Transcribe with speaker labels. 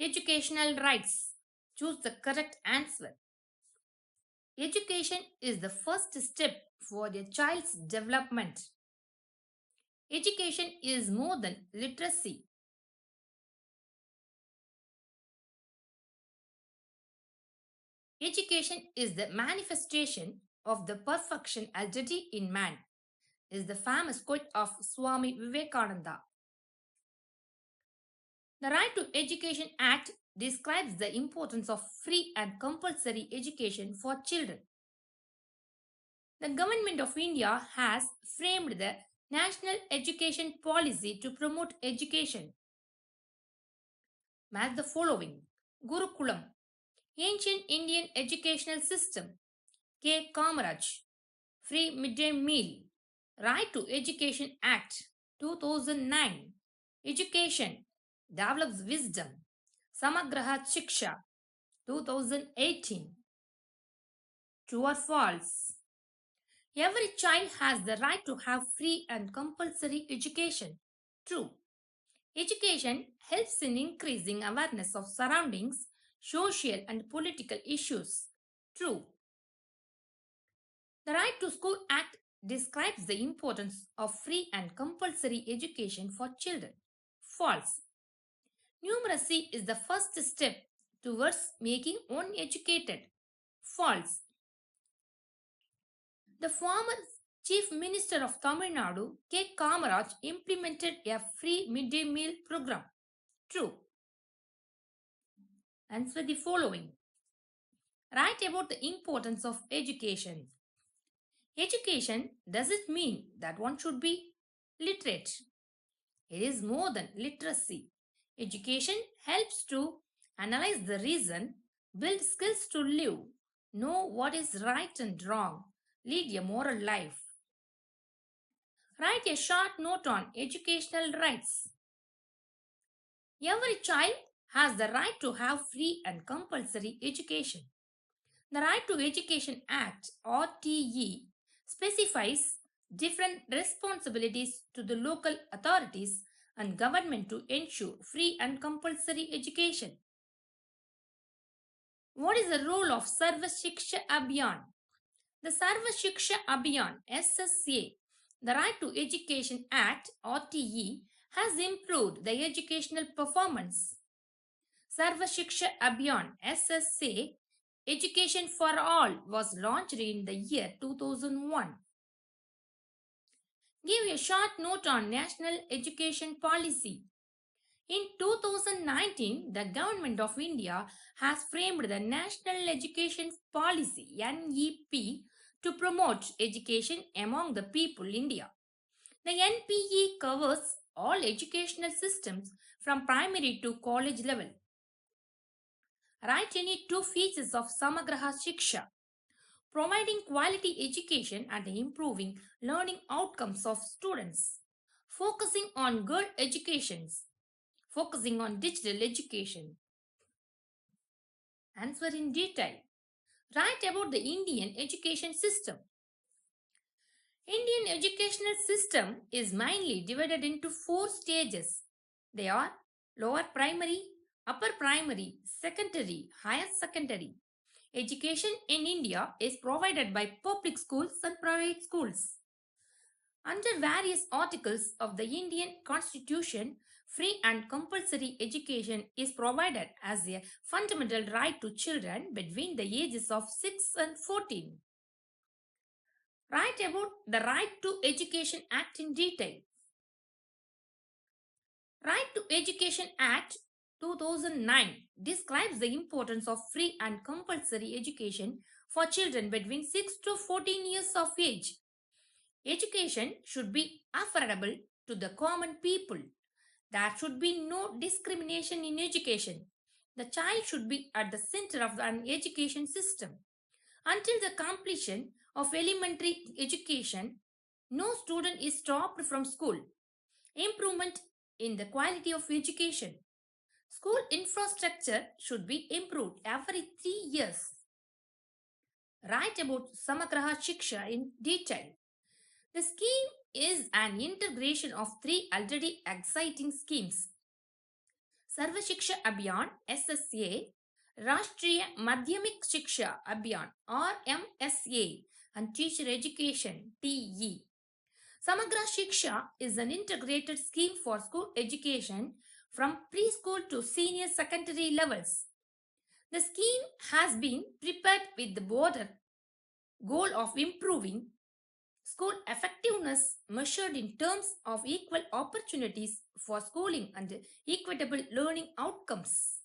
Speaker 1: Educational rights. Choose the correct answer. Education is the first step for a child's development. Education is more than literacy. Education is the manifestation of the perfection already in man, is the famous quote of Swami Vivekananda. The Right to Education Act describes the importance of free and compulsory education for children. The Government of India has framed the National Education Policy to promote education. Match the following: Gurukulam, Ancient Indian Educational System, K. Kamaraj, Free Midday Meal, Right to Education Act 2009, Education Develops Wisdom, Samagraha Shiksha 2018. True or false? Every child has the right to have free and compulsory education. True. Education helps in increasing awareness of surroundings, social and political issues. True. The Right to School Act describes the importance of free and compulsory education for children. False. Numeracy is the first step towards making one educated. False. The former Chief Minister of Tamil Nadu, K. Kamaraj, implemented a free midday meal program. True. Answer the following. Write about the importance of education. Education doesn't mean that one should be literate. It is more than literacy. Education helps to analyze the reason, build skills to live, know what is right and wrong, lead a moral life. Write a short note on educational rights. Every child has the right to have free and compulsory education. The Right to Education Act (RTE) specifies different responsibilities to the local authorities and government to ensure free and compulsory education. What is the role of Sarva Shiksha Abhiyan? The Sarva Shiksha Abhiyan (SSA), the Right to Education Act (RTE), has improved the educational performance. Sarva Shiksha Abhiyan (SSA), Education for All, was launched in the year 2001. Give a short note on National Education Policy. In 2019, the Government of India has framed the National Education Policy (NEP) to promote education among the people India. The NPE covers all educational systems from primary to college level. Write any two features of Samagraha Shiksha: providing quality education and improving learning outcomes of students, focusing on girl educations, focusing on digital education. Answer in detail. Write about the Indian education system. Indian educational system is mainly divided into four stages. They are lower primary, upper primary, secondary, higher secondary. Education in India is provided by public schools and private schools. Under various articles of the Indian Constitution, free and compulsory education is provided as a fundamental right to children between the ages of 6 and 14. Write about the Right to Education Act in detail. Right to Education Act 2009 describes the importance of free and compulsory education for children between 6 to 14 years of age. Education should be affordable to the common people. There should be no discrimination in education. The child should be at the center of an education system. Until the completion of elementary education, no student is stopped from school. Improvement in the quality of education. School infrastructure should be improved every 3 years. Write about Samagraha Shiksha in detail. The scheme is an integration of three already exciting schemes. Sarva Shiksha Abhiyan SSA, Rashtriya Madhyamik Shiksha Abhiyan RMSA, and Teacher Education TE. Samagra Shiksha is an integrated scheme for school education from preschool to senior secondary levels. The scheme has been prepared with the broader goal of improving school effectiveness measured in terms of equal opportunities for schooling and equitable learning outcomes.